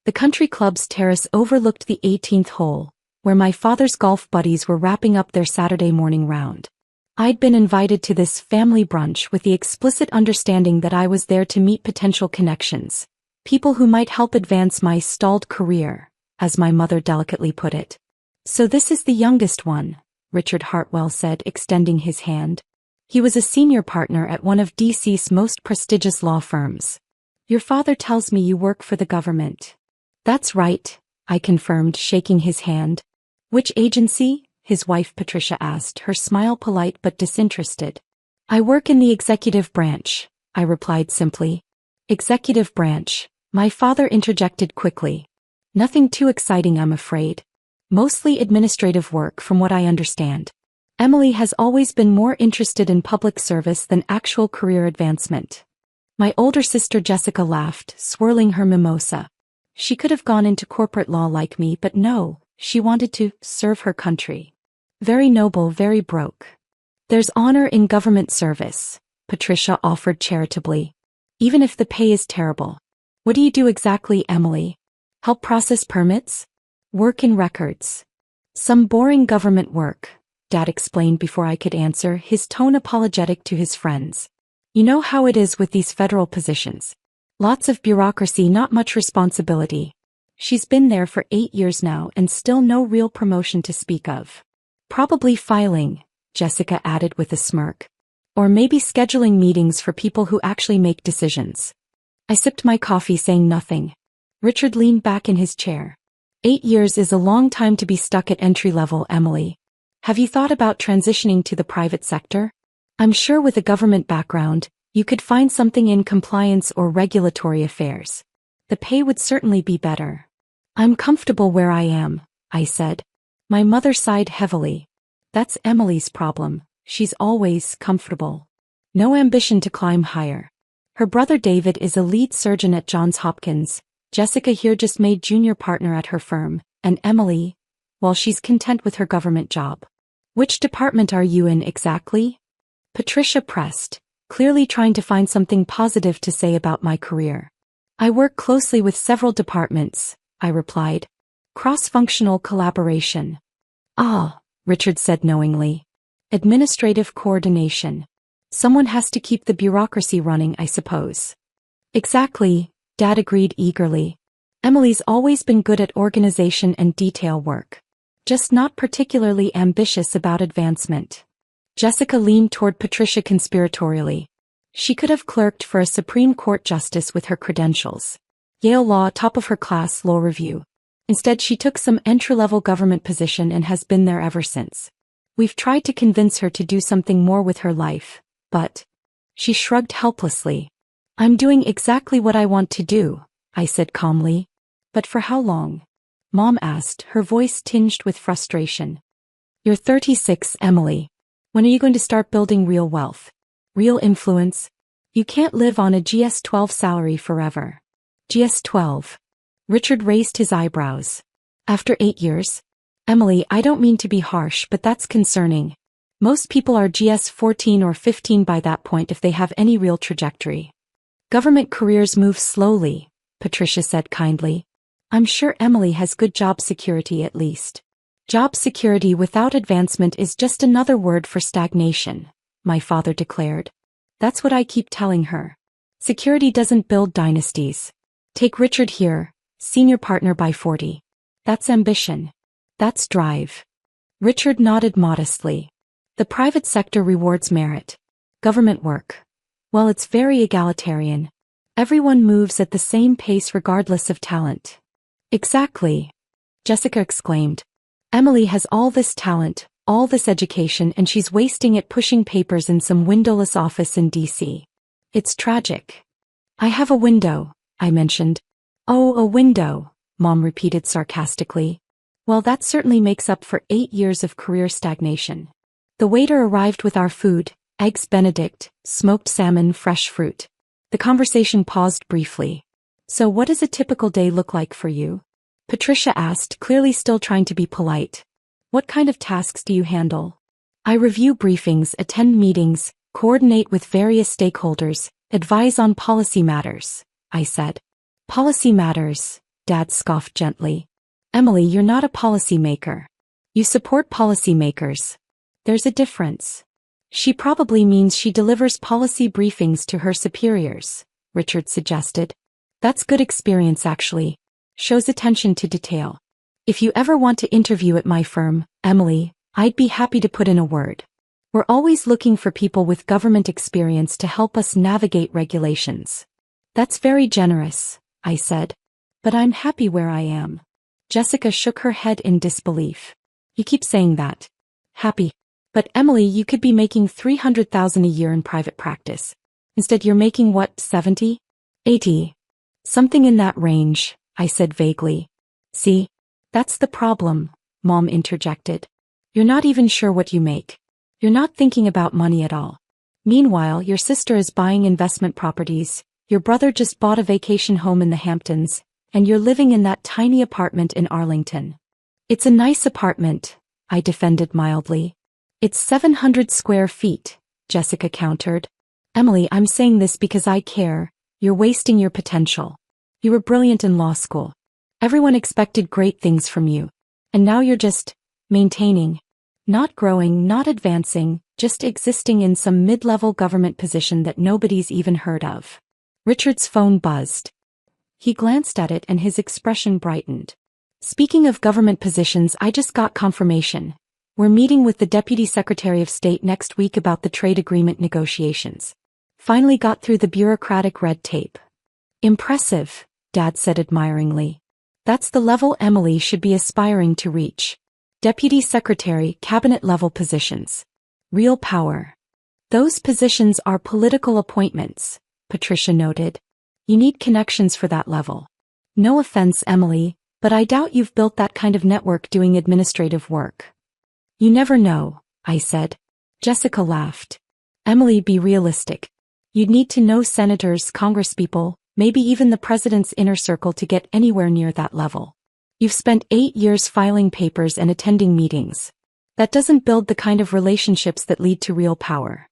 The country club's terrace overlooked the 18th hole, where my father's golf buddies were wrapping up their Saturday morning round. I'd been invited to this family brunch with the explicit understanding that I was there to meet potential connections, people who might help advance my stalled career, as my mother delicately put it. "So this is the youngest one," Richard Hartwell said, extending his hand. He was a senior partner at one of DC's most prestigious law firms. "Your father tells me you work for the government." "That's right," I confirmed, shaking his hand. "Which agency?" his wife Patricia asked, her smile polite but disinterested. "I work in the executive branch," I replied simply. "Executive branch," my father interjected quickly. "Nothing too exciting, I'm afraid. Mostly administrative work from what I understand. Emily has always been more interested in public service than actual career advancement." My older sister Jessica laughed, swirling her mimosa. She could have gone into corporate law like me, but no, she wanted to serve her country. "Very noble, very broke." "There's honor in government service," Patricia offered charitably. "Even if the pay is terrible." "What do you do exactly, Emily?" "Help process permits? Work in records." "Some boring government work," Dad explained before I could answer, his tone apologetic to his friends. "You know how it is with these federal positions. Lots of bureaucracy, not much responsibility." She's been there for 8 years now and still no real promotion to speak of. "Probably filing," Jessica added with a smirk. "Or maybe scheduling meetings for people who actually make decisions." I sipped my coffee, saying nothing. Richard leaned back in his chair. 8 years is a long time to be stuck at entry level, Emily. Have you thought about transitioning to the private sector? I'm sure with a government background, you could find something in compliance or regulatory affairs. The pay would certainly be better. "I'm comfortable where I am," I said. My mother sighed heavily. "That's Emily's problem. She's always comfortable. No ambition to climb higher. Her brother David is a lead surgeon at Johns Hopkins. Jessica here just made junior partner at her firm, and Emily, well, she's content with her government job." "Which department are you in exactly?" Patricia pressed, clearly trying to find something positive to say about my career. "I work closely with several departments," I replied. "Cross-functional collaboration." "Ah," Richard said knowingly. "Administrative coordination. Someone has to keep the bureaucracy running, I suppose." "Exactly," Dad agreed eagerly. "Emily's always been good at organization and detail work. Just not particularly ambitious about advancement." Jessica leaned toward Patricia conspiratorially. She could have clerked for a Supreme Court justice with her credentials. Yale Law, top of her class, law review. Instead, she took some entry-level government position and has been there ever since. We've tried to convince her to do something more with her life, but... She shrugged helplessly. "I'm doing exactly what I want to do," I said calmly. "But for how long?" Mom asked, her voice tinged with frustration. "You're 36, Emily. When are you going to start building real wealth? Real influence? You can't live on a GS-12 salary forever." "GS-12? Richard raised his eyebrows. "After 8 years? Emily, I don't mean to be harsh, but that's concerning. Most people are GS-14 or 15 by that point if they have any real trajectory." "Government careers move slowly," Patricia said kindly. "I'm sure Emily has good job security at least." "Job security without advancement is just another word for stagnation," my father declared. "That's what I keep telling her. Security doesn't build dynasties. Take Richard here. Senior partner by 40. That's ambition. That's drive." Richard nodded modestly. "The private sector rewards merit. Government work, well, it's very egalitarian. Everyone moves at the same pace regardless of talent." "Exactly," Jessica exclaimed. "Emily has all this talent, all this education, and she's wasting it pushing papers in some windowless office in DC. It's tragic." "I have a window," I mentioned. "Oh, a window," Mom repeated sarcastically. "Well, that certainly makes up for 8 years of career stagnation." The waiter arrived with our food, eggs Benedict, smoked salmon, fresh fruit. The conversation paused briefly. "So what does a typical day look like for you?" Patricia asked, clearly still trying to be polite. "What kind of tasks do you handle?" "I review briefings, attend meetings, coordinate with various stakeholders, advise on policy matters," I said. "Policy matters," Dad scoffed gently. Emily, you're not a policymaker. You support policymakers. There's a difference. She probably means she delivers policy briefings to her superiors, Richard suggested. That's good experience actually. Shows attention to detail. If you ever want to interview at my firm, Emily, I'd be happy to put in a word. We're always looking for people with government experience to help us navigate regulations. That's very generous, I said. But I'm happy where I am. Jessica shook her head in disbelief. You keep saying that. Happy. But Emily, you could be making $300,000 a year in private practice. Instead you're making what, 70? 80? Something in that range, I said vaguely. See? That's the problem, Mom interjected. You're not even sure what you make. You're not thinking about money at all. Meanwhile, your sister is buying investment properties, your brother just bought a vacation home in the Hamptons, and you're living in that tiny apartment in Arlington. It's a nice apartment, I defended mildly. It's 700 square feet, Jessica countered. Emily, I'm saying this because I care. You're wasting your potential. You were brilliant in law school. Everyone expected great things from you. And now you're just maintaining. Not growing, not advancing, just existing in some mid-level government position that nobody's even heard of. Richard's phone buzzed. He glanced at it and his expression brightened. Speaking of government positions, I just got confirmation. We're meeting with the Deputy Secretary of State next week about the trade agreement negotiations. Finally got through the bureaucratic red tape. Impressive, Dad said admiringly. That's the level Emily should be aspiring to reach. Deputy Secretary, cabinet-level positions. Real power. Those positions are political appointments, Patricia noted. You need connections for that level. No offense, Emily, but I doubt you've built that kind of network doing administrative work. You never know, I said. Jessica laughed. Emily, be realistic. You'd need to know senators, congresspeople, maybe even the president's inner circle to get anywhere near that level. You've spent 8 years filing papers and attending meetings. That doesn't build the kind of relationships that lead to real power.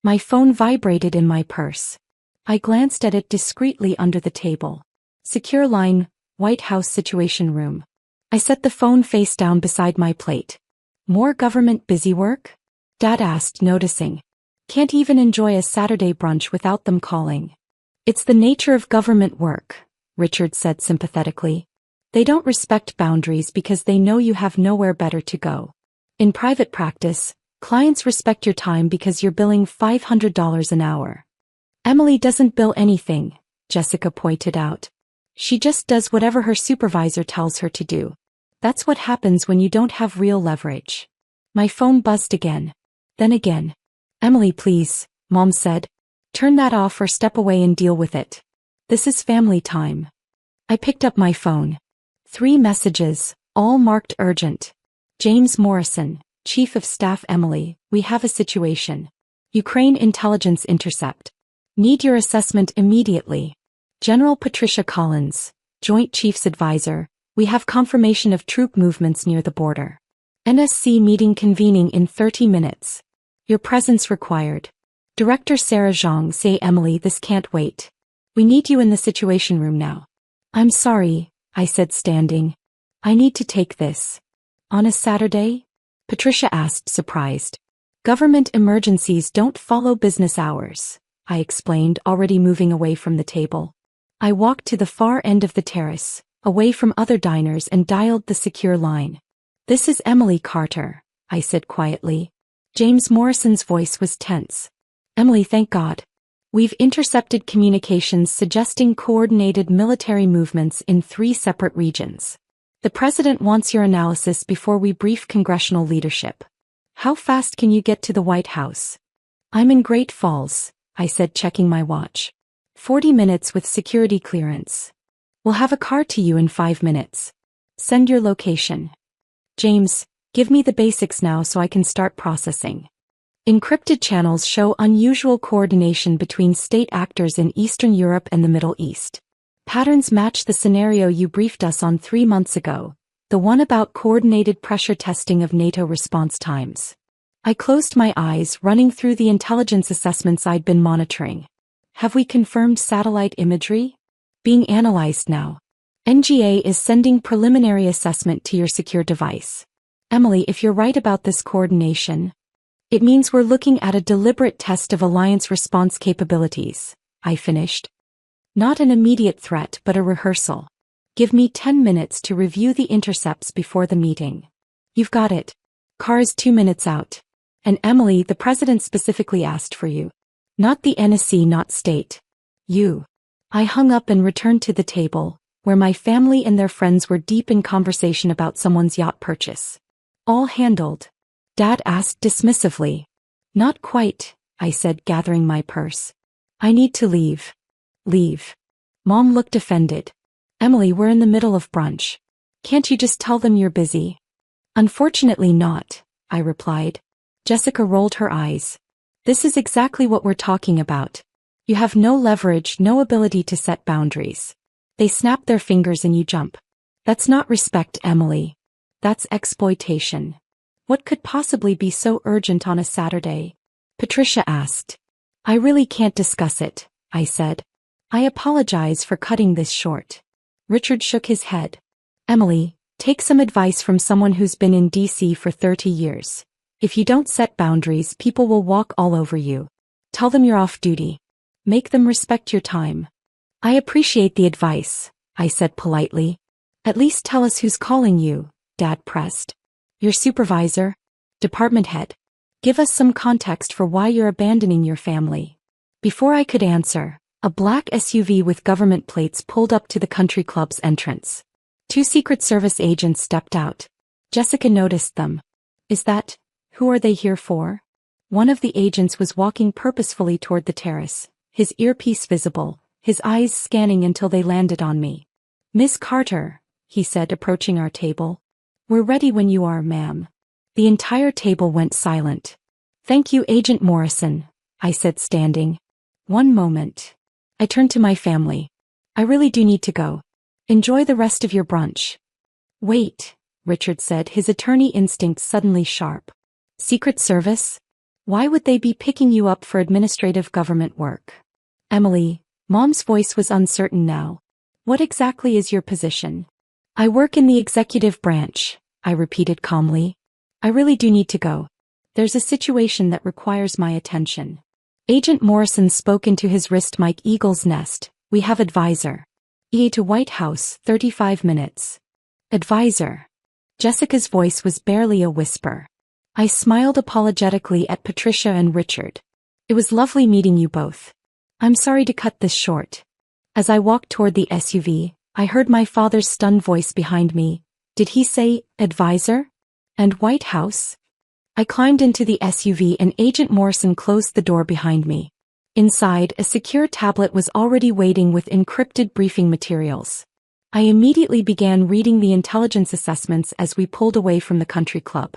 My phone vibrated in my purse. I glanced at it discreetly under the table. Secure line, White House Situation Room. I set the phone face down beside my plate. More government busy work? Dad asked, noticing. Can't even enjoy a Saturday brunch without them calling. It's the nature of government work, Richard said sympathetically. They don't respect boundaries because they know you have nowhere better to go. In private practice, clients respect your time because you're billing $500 an hour. Emily doesn't bill anything, Jessica pointed out. She just does whatever her supervisor tells her to do. That's what happens when you don't have real leverage. My phone buzzed again. Then again. Emily, please, Mom said. Turn that off or step away and deal with it. This is family time. I picked up my phone. 3 messages, all marked urgent. James Morrison, Chief of Staff. Emily, we have a situation. Ukraine intelligence intercept. Need your assessment immediately. General Patricia Collins, Joint Chiefs Advisor, we have confirmation of troop movements near the border. NSC meeting convening in 30 minutes. Your presence required. Director Sarah Zhang. Say, Emily, this can't wait. We need you in the Situation Room now. I'm sorry, I said, standing. I need to take this. On a Saturday? Patricia asked, surprised. Government emergencies don't follow business hours, I explained, already moving away from the table. I walked to the far end of the terrace, away from other diners, and dialed the secure line. This is Emily Carter, I said quietly. James Morrison's voice was tense. Emily, thank God. We've intercepted communications suggesting coordinated military movements in 3 separate regions. The President wants your analysis before we brief congressional leadership. How fast can you get to the White House? I'm in Great Falls, I said, checking my watch. 40 minutes with security clearance. We'll have a car to you in 5 minutes. Send your location. James, give me the basics now so I can start processing. Encrypted channels show unusual coordination between state actors in Eastern Europe and the Middle East. Patterns match the scenario you briefed us on 3 months ago, the one about coordinated pressure testing of NATO response times. I closed my eyes, running through the intelligence assessments I'd been monitoring. Have we confirmed satellite imagery? Being analyzed now. NGA is sending preliminary assessment to your secure device. Emily, if you're right about this coordination, it means we're looking at a deliberate test of alliance response capabilities, I finished. Not an immediate threat but a rehearsal. Give me 10 minutes to review the intercepts before the meeting. You've got it. Car is 2 minutes out. And Emily, the president specifically asked for you. Not the NSC, not state. You. I hung up and returned to the table, where my family and their friends were deep in conversation about someone's yacht purchase. All handled? Dad asked dismissively. Not quite, I said, gathering my purse. I need to leave. Leave. Mom looked offended. Emily, we're in the middle of brunch. Can't you just tell them you're busy? Unfortunately not, I replied. Jessica rolled her eyes. This is exactly what we're talking about. You have no leverage, no ability to set boundaries. They snap their fingers and you jump. That's not respect, Emily. That's exploitation. What could possibly be so urgent on a Saturday? Patricia asked. I really can't discuss it, I said. I apologize for cutting this short. Richard shook his head. Emily, take some advice from someone who's been in DC for 30 years. If you don't set boundaries, people will walk all over you. Tell them you're off duty. Make them respect your time. I appreciate the advice, I said politely. At least tell us who's calling you, Dad pressed. Your supervisor? Department head. Give us some context for why you're abandoning your family. Before I could answer, a black SUV with government plates pulled up to the country club's entrance. 2 Secret Service agents stepped out. Jessica noticed them. Who are they here for? One of the agents was walking purposefully toward the terrace, his earpiece visible, his eyes scanning until they landed on me. Miss Carter, he said, approaching our table. We're ready when you are, ma'am. The entire table went silent. Thank you, Agent Morrison, I said, standing. One moment. I turned to my family. I really do need to go. Enjoy the rest of your brunch. Wait, Richard said, his attorney instinct suddenly sharp. Secret Service? Why would they be picking you up for administrative government work? Emily, Mom's voice was uncertain now. What exactly is your position? I work in the executive branch, I repeated calmly. I really do need to go. There's a situation that requires my attention. Agent Morrison spoke into his wrist mic. Eagle's Nest. We have advisor. EA to White House, 35 minutes. Advisor. Jessica's voice was barely a whisper. I smiled apologetically at Patricia and Richard. It was lovely meeting you both. I'm sorry to cut this short. As I walked toward the SUV, I heard my father's stunned voice behind me. Did he say, advisor? And White House? I climbed into the SUV and Agent Morrison closed the door behind me. Inside, a secure tablet was already waiting with encrypted briefing materials. I immediately began reading the intelligence assessments as we pulled away from the country club.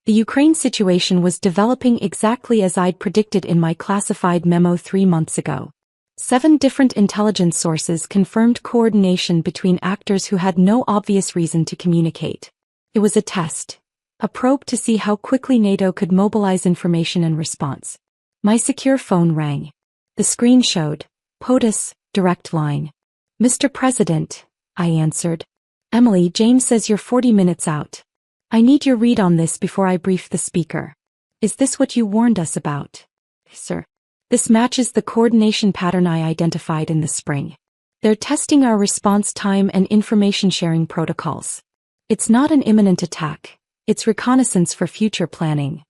The Ukraine situation was developing exactly as I'd predicted in my classified memo 3 months ago. 7 different intelligence sources confirmed coordination between actors who had no obvious reason to communicate. It was a test. A probe to see how quickly NATO could mobilize information and response. My secure phone rang. The screen showed, POTUS, direct line. Mr. President, I answered. Emily, James says you're 40 minutes out. I need your read on this before I brief the speaker. Is this what you warned us about? Sir. This matches the coordination pattern I identified in the spring. They're testing our response time and information sharing protocols. It's not an imminent attack. It's reconnaissance for future planning.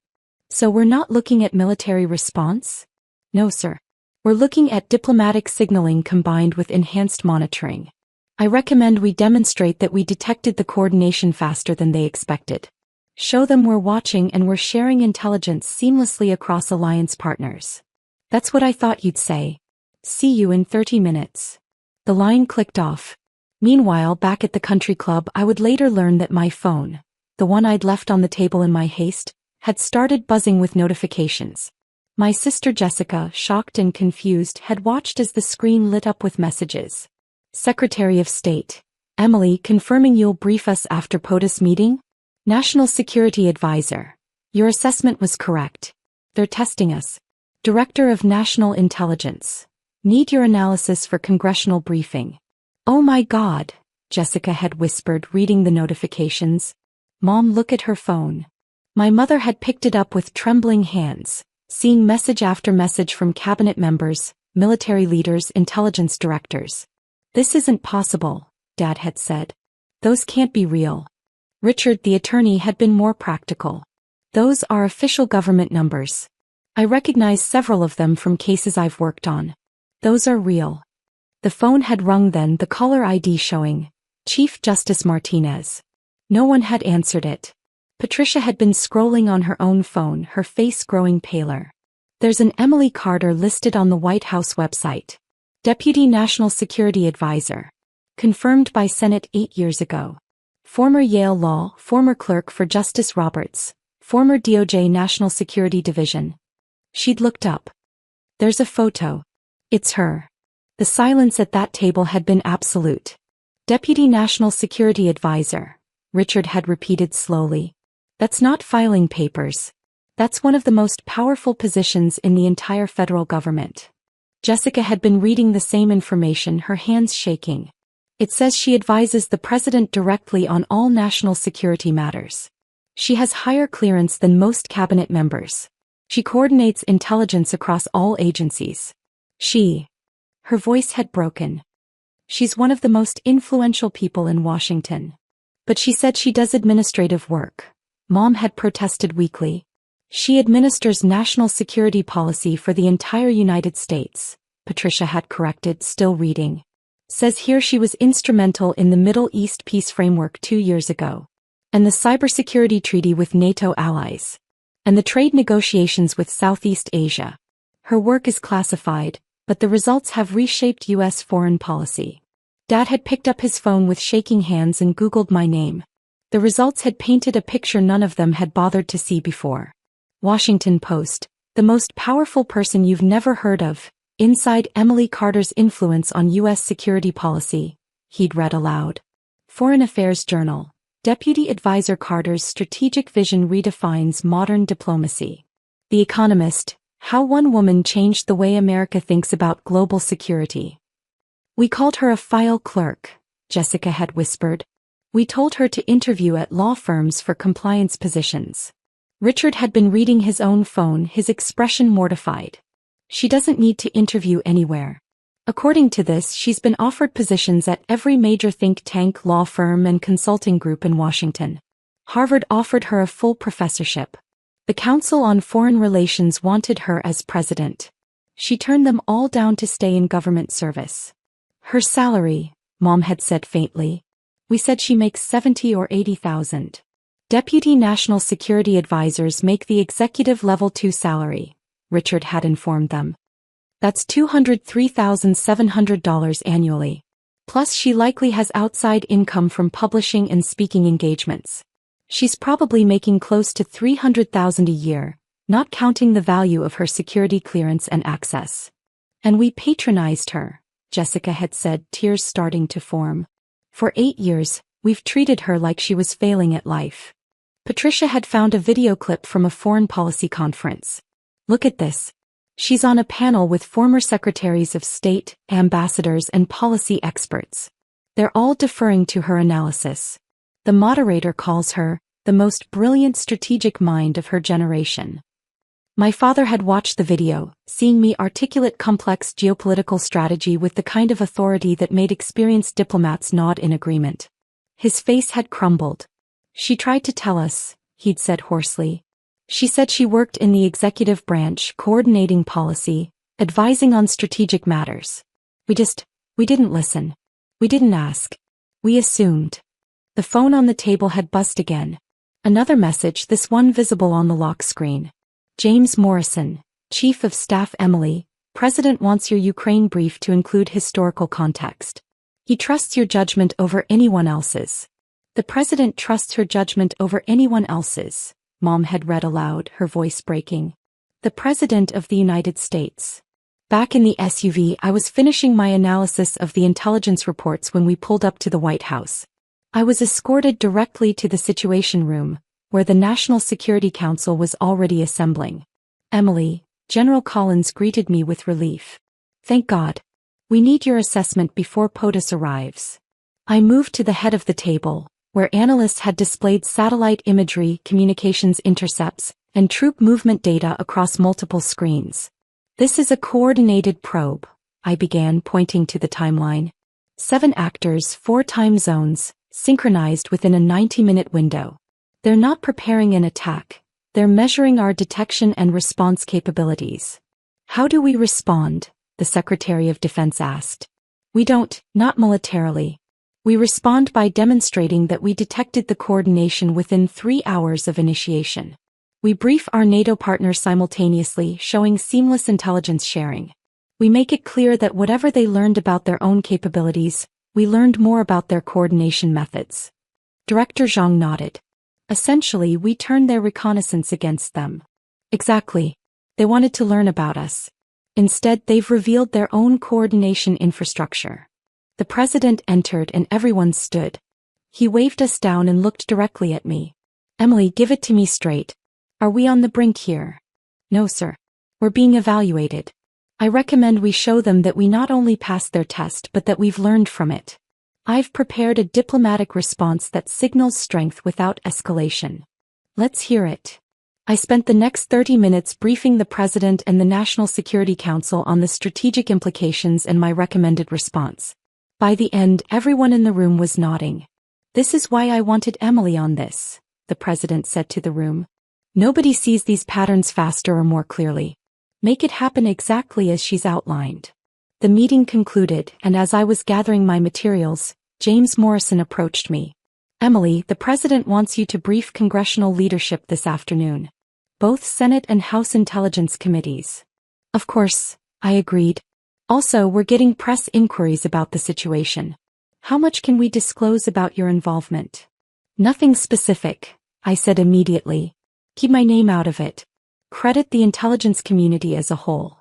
So we're not looking at military response? No, sir. We're looking at diplomatic signaling combined with enhanced monitoring. I recommend we demonstrate that we detected the coordination faster than they expected. Show them we're watching and we're sharing intelligence seamlessly across alliance partners. That's what I thought you'd say. See you in 30 minutes. The line clicked off. Meanwhile, back at the country club, I would later learn that my phone, the one I'd left on the table in my haste, had started buzzing with notifications. My sister Jessica, shocked and confused, had watched as the screen lit up with messages. Secretary of State. Emily, confirming you'll brief us after POTUS meeting? National Security Advisor. Your assessment was correct. They're testing us. Director of National Intelligence. Need your analysis for congressional briefing. Oh my God, Jessica had whispered, reading the notifications. Mom, look at her phone. My mother had picked it up with trembling hands, seeing message after message from cabinet members, military leaders, intelligence directors. This isn't possible, Dad had said. Those can't be real. Richard, the attorney, had been more practical. Those are official government numbers. I recognize several of them from cases I've worked on. Those are real. The phone had rung then, the caller ID showing Chief Justice Martinez. No one had answered it. Patricia had been scrolling on her own phone, her face growing paler. There's an Emily Carter listed on the White House website. Deputy National Security Advisor. Confirmed by Senate 8 years ago. Former Yale Law, former clerk for Justice Roberts, former DOJ National Security Division. She'd looked up. There's a photo. It's her. The silence at that table had been absolute. Deputy National Security Advisor, Richard had repeated slowly. That's not filing papers. That's one of the most powerful positions in the entire federal government. Jessica had been reading the same information, her hands shaking. It says she advises the president directly on all national security matters. She has higher clearance than most cabinet members. She coordinates intelligence across all agencies. Her voice had broken. She's one of the most influential people in Washington. But she said she does administrative work. Mom had protested weakly. She administers national security policy for the entire United States, Patricia had corrected, still reading. Says here she was instrumental in the Middle East peace framework 2 years ago. And the cybersecurity treaty with NATO allies. And the trade negotiations with Southeast Asia. Her work is classified, but the results have reshaped U.S. foreign policy. Dad had picked up his phone with shaking hands and Googled my name. The results had painted a picture none of them had bothered to see before. Washington Post, the most powerful person you've never heard of, inside Emily Carter's influence on U.S. security policy, he'd read aloud. Foreign Affairs Journal, Deputy Advisor Carter's strategic vision redefines modern diplomacy. The Economist, how one woman changed the way America thinks about global security. We called her a file clerk, Jessica had whispered. We told her to interview at law firms for compliance positions. Richard had been reading his own phone, his expression mortified. She doesn't need to interview anywhere. According to this, she's been offered positions at every major think tank, law firm, and consulting group in Washington. Harvard offered her a full professorship. The Council on Foreign Relations wanted her as president. She turned them all down to stay in government service. Her salary, Mom had said faintly. We said she makes $70,000 or $80,000. Deputy National Security Advisors make the executive level 2 salary, Richard had informed them. That's $203,700 annually. Plus she likely has outside income from publishing and speaking engagements. She's probably making close to $300,000 a year, not counting the value of her security clearance and access. And we patronized her, Jessica had said, tears starting to form. For 8 years, we've treated her like she was failing at life. Patricia had found a video clip from a foreign policy conference. Look at this. She's on a panel with former secretaries of state, ambassadors, and policy experts. They're all deferring to her analysis. The moderator calls her the most brilliant strategic mind of her generation. My father had watched the video, seeing me articulate complex geopolitical strategy with the kind of authority that made experienced diplomats nod in agreement. His face had crumbled. She tried to tell us, he'd said hoarsely. She said she worked in the executive branch, coordinating policy, advising on strategic matters. We didn't listen. We didn't ask. We assumed. The phone on the table had buzzed again. Another message, this one visible on the lock screen. James Morrison, Chief of Staff. Emily, President wants your Ukraine brief to include historical context. He trusts your judgment over anyone else's. The President trusts her judgment over anyone else's, Mom had read aloud, her voice breaking. The President of the United States. Back in the SUV, I was finishing my analysis of the intelligence reports when we pulled up to the White House. I was escorted directly to the Situation Room, where the National Security Council was already assembling. Emily, General Collins greeted me with relief. Thank God. We need your assessment before POTUS arrives. I moved to the head of the table, where analysts had displayed satellite imagery, communications intercepts, and troop movement data across multiple screens. This is a coordinated probe, I began, pointing to the timeline. 7 actors, 4 time zones, synchronized within a 90-minute window. They're not preparing an attack. They're measuring our detection and response capabilities. How do we respond? The Secretary of Defense asked. We don't, not militarily. We respond by demonstrating that we detected the coordination within 3 hours of initiation. We brief our NATO partners simultaneously, showing seamless intelligence sharing. We make it clear that whatever they learned about their own capabilities, we learned more about their coordination methods. Director Zhang nodded. Essentially, we turned their reconnaissance against them. Exactly. They wanted to learn about us. Instead, they've revealed their own coordination infrastructure. The president entered and everyone stood. He waved us down and looked directly at me. Emily, give it to me straight. Are we on the brink here? No, sir. We're being evaluated. I recommend we show them that we not only passed their test but that we've learned from it. I've prepared a diplomatic response that signals strength without escalation. Let's hear it. I spent the next 30 minutes briefing the President and the National Security Council on the strategic implications and my recommended response. By the end, everyone in the room was nodding. This is why I wanted Emily on this, the President said to the room. Nobody sees these patterns faster or more clearly. Make it happen exactly as she's outlined. The meeting concluded, and as I was gathering my materials, James Morrison approached me. Emily, the President wants you to brief congressional leadership this afternoon. Both Senate and House Intelligence Committees. Of course, I agreed. Also, we're getting press inquiries about the situation. How much can we disclose about your involvement? Nothing specific, I said immediately. Keep my name out of it. Credit the intelligence community as a whole.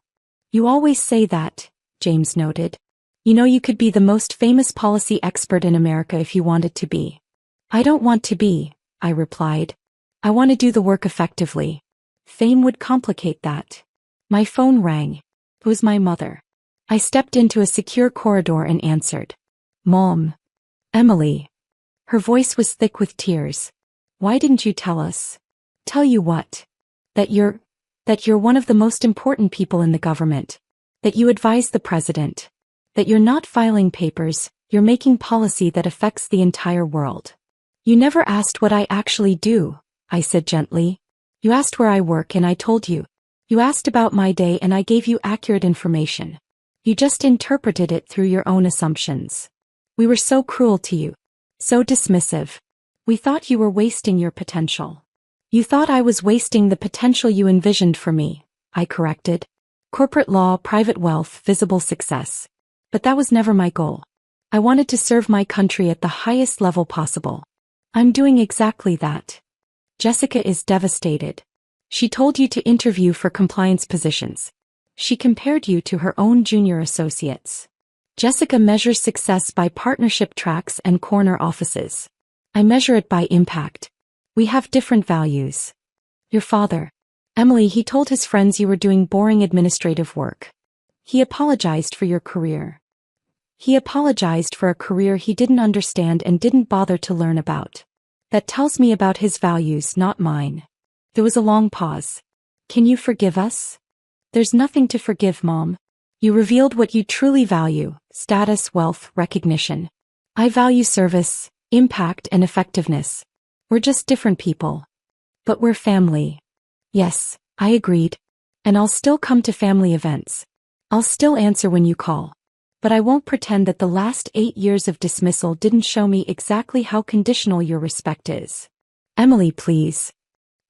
You always say that, James noted. You know you could be the most famous policy expert in America if you wanted to be. I don't want to be, I replied. I want to do the work effectively. Fame would complicate that. My phone rang. It was my mother. I stepped into a secure corridor and answered. Mom. Emily. Her voice was thick with tears. Why didn't you tell us? Tell you what? That you're one of the most important people in the government. That you advise the president. That you're not filing papers, you're making policy that affects the entire world. You never asked what I actually do, I said gently. You asked where I work and I told you. You asked about my day and I gave you accurate information. You just interpreted it through your own assumptions. We were so cruel to you. So dismissive. We thought you were wasting your potential. You thought I was wasting the potential you envisioned for me, I corrected. Corporate law, private wealth, visible success. But that was never my goal. I wanted to serve my country at the highest level possible. I'm doing exactly that. Jessica is devastated. She told you to interview for compliance positions. She compared you to her own junior associates. Jessica measures success by partnership tracks and corner offices. I measure it by impact. We have different values. Your father. Emily, he told his friends you were doing boring administrative work. He apologized for your career. He apologized for a career he didn't understand and didn't bother to learn about. That tells me about his values, not mine. There was a long pause. Can you forgive us? There's nothing to forgive, Mom. You revealed what you truly value: status, wealth, recognition. I value service, impact, and effectiveness. We're just different people. But we're family. Yes, I agreed. And I'll still come to family events. I'll still answer when you call. But I won't pretend that the last 8 years of dismissal didn't show me exactly how conditional your respect is. Emily, please.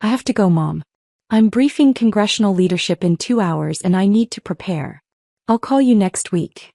I have to go, Mom. I'm briefing congressional leadership in 2 hours and I need to prepare. I'll call you next week.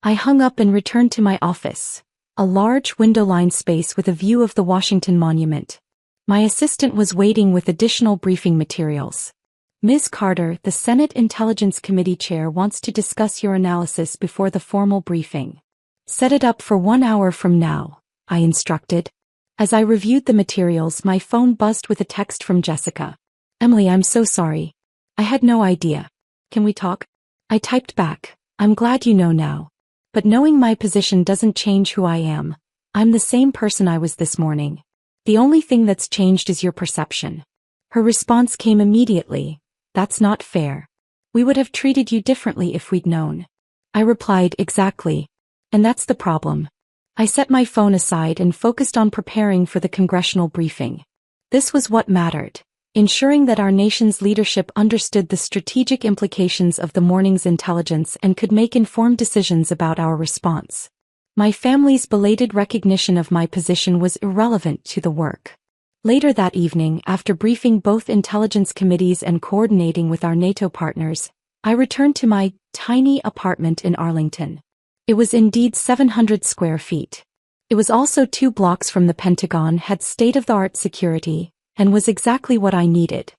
I hung up and returned to my office, a large window-lined space with a view of the Washington Monument. My assistant was waiting with additional briefing materials. Ms. Carter, the Senate Intelligence Committee Chair, wants to discuss your analysis before the formal briefing. Set it up for 1 hour from now, I instructed. As I reviewed the materials, my phone buzzed with a text from Jessica. Emily, I'm so sorry. I had no idea. Can we talk? I typed back. I'm glad you know now. But knowing my position doesn't change who I am. I'm the same person I was this morning. The only thing that's changed is your perception. Her response came immediately. That's not fair. We would have treated you differently if we'd known. I replied, exactly. And that's the problem. I set my phone aside and focused on preparing for the congressional briefing. This was what mattered, ensuring that our nation's leadership understood the strategic implications of the morning's intelligence and could make informed decisions about our response. My family's belated recognition of my position was irrelevant to the work. Later that evening, after briefing both intelligence committees and coordinating with our NATO partners, I returned to my tiny apartment in Arlington. It was indeed 700 square feet. It was also 2 blocks from the Pentagon, had state-of-the-art security, and was exactly what I needed.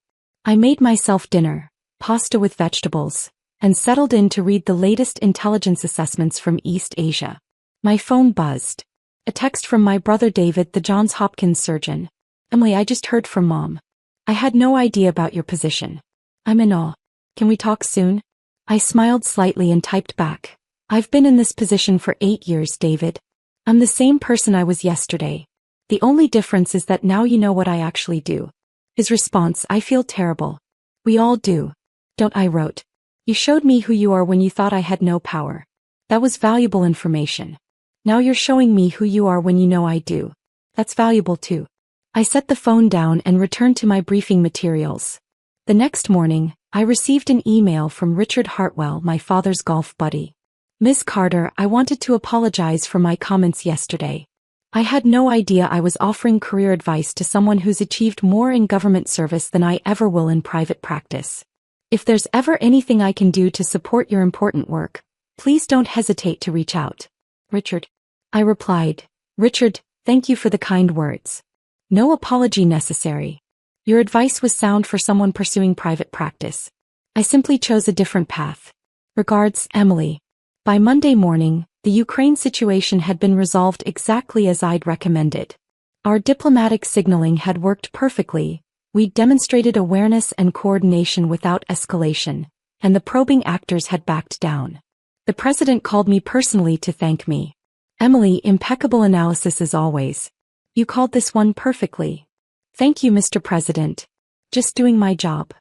I made myself dinner, pasta with vegetables, and settled in to read the latest intelligence assessments from East Asia. My phone buzzed. A text from my brother David, the Johns Hopkins surgeon. Emily, I just heard from Mom. I had no idea about your position. I'm in awe. Can we talk soon? I smiled slightly and typed back. I've been in this position for 8 years, David. I'm the same person I was yesterday. The only difference is that now you know what I actually do. His response, I feel terrible. We all do. Don't I wrote. You showed me who you are when you thought I had no power. That was valuable information. Now you're showing me who you are when you know I do. That's valuable too. I set the phone down and returned to my briefing materials. The next morning, I received an email from Richard Hartwell, my father's golf buddy. Ms. Carter, I wanted to apologize for my comments yesterday. I had no idea I was offering career advice to someone who's achieved more in government service than I ever will in private practice. If there's ever anything I can do to support your important work, please don't hesitate to reach out. Richard. I replied, Richard, thank you for the kind words. No apology necessary. Your advice was sound for someone pursuing private practice. I simply chose a different path. Regards, Emily. By Monday morning, the Ukraine situation had been resolved exactly as I'd recommended. Our diplomatic signaling had worked perfectly, we'd demonstrated awareness and coordination without escalation, and the probing actors had backed down. The president called me personally to thank me. Emily, impeccable analysis as always. You called this one perfectly. Thank you, Mr. President. Just doing my job.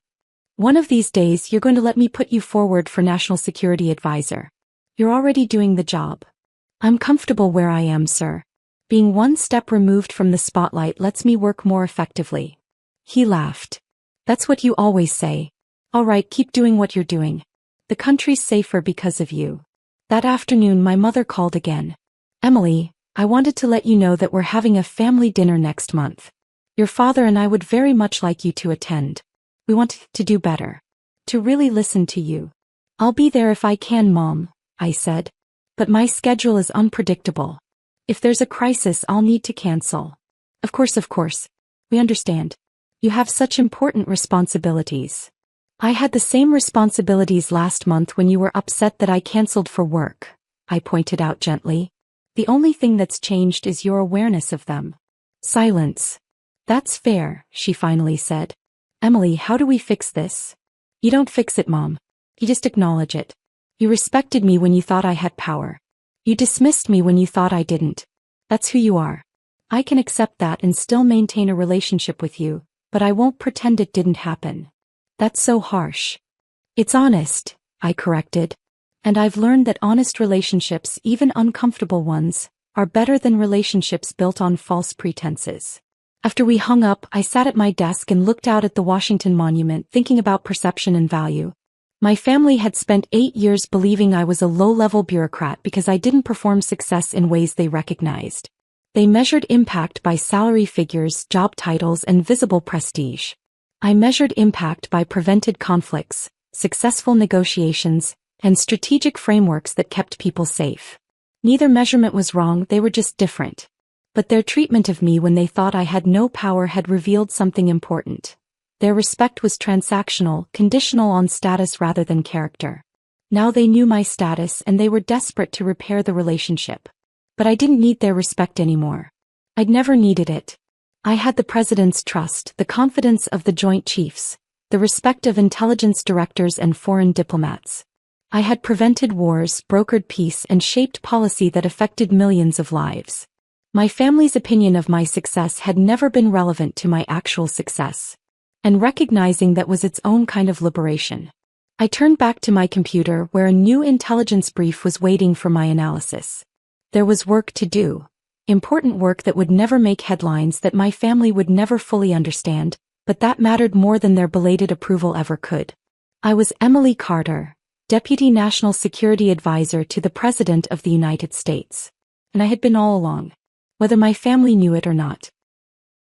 One of these days you're going to let me put you forward for National Security Advisor. You're already doing the job. I'm comfortable where I am, sir. Being one step removed from the spotlight lets me work more effectively. He laughed. That's what you always say. All right, keep doing what you're doing. The country's safer because of you. That afternoon my mother called again. Emily, I wanted to let you know that we're having a family dinner next month. Your father and I would very much like you to attend. We want to do better. To really listen to you. I'll be there if I can, Mom, I said. But my schedule is unpredictable. If there's a crisis, I'll need to cancel. Of course. We understand. You have such important responsibilities. I had the same responsibilities last month when you were upset that I canceled for work, I pointed out gently. The only thing that's changed is your awareness of them. Silence. That's fair, she finally said. Emily, how do we fix this? You don't fix it, Mom. You just acknowledge it. You respected me when you thought I had power. You dismissed me when you thought I didn't. That's who you are. I can accept that and still maintain a relationship with you, but I won't pretend it didn't happen. That's so harsh. It's honest, I corrected. And I've learned that honest relationships, even uncomfortable ones, are better than relationships built on false pretenses. After we hung up, I sat at my desk and looked out at the Washington Monument, thinking about perception and value. My family had spent 8 years believing I was a low-level bureaucrat because I didn't perform success in ways they recognized. They measured impact by salary figures, job titles, and visible prestige. I measured impact by prevented conflicts, successful negotiations, and strategic frameworks that kept people safe. Neither measurement was wrong, they were just different. But their treatment of me when they thought I had no power had revealed something important. Their respect was transactional, conditional on status rather than character. Now they knew my status and they were desperate to repair the relationship. But I didn't need their respect anymore. I'd never needed it. I had the president's trust, the confidence of the Joint Chiefs, the respect of intelligence directors and foreign diplomats. I had prevented wars, brokered peace, and shaped policy that affected millions of lives. My family's opinion of my success had never been relevant to my actual success. And recognizing that was its own kind of liberation. I turned back to my computer where a new intelligence brief was waiting for my analysis. There was work to do. Important work that would never make headlines, that my family would never fully understand, but that mattered more than their belated approval ever could. I was Emily Carter, Deputy National Security Advisor to the President of the United States. And I had been all along. Whether my family knew it or not.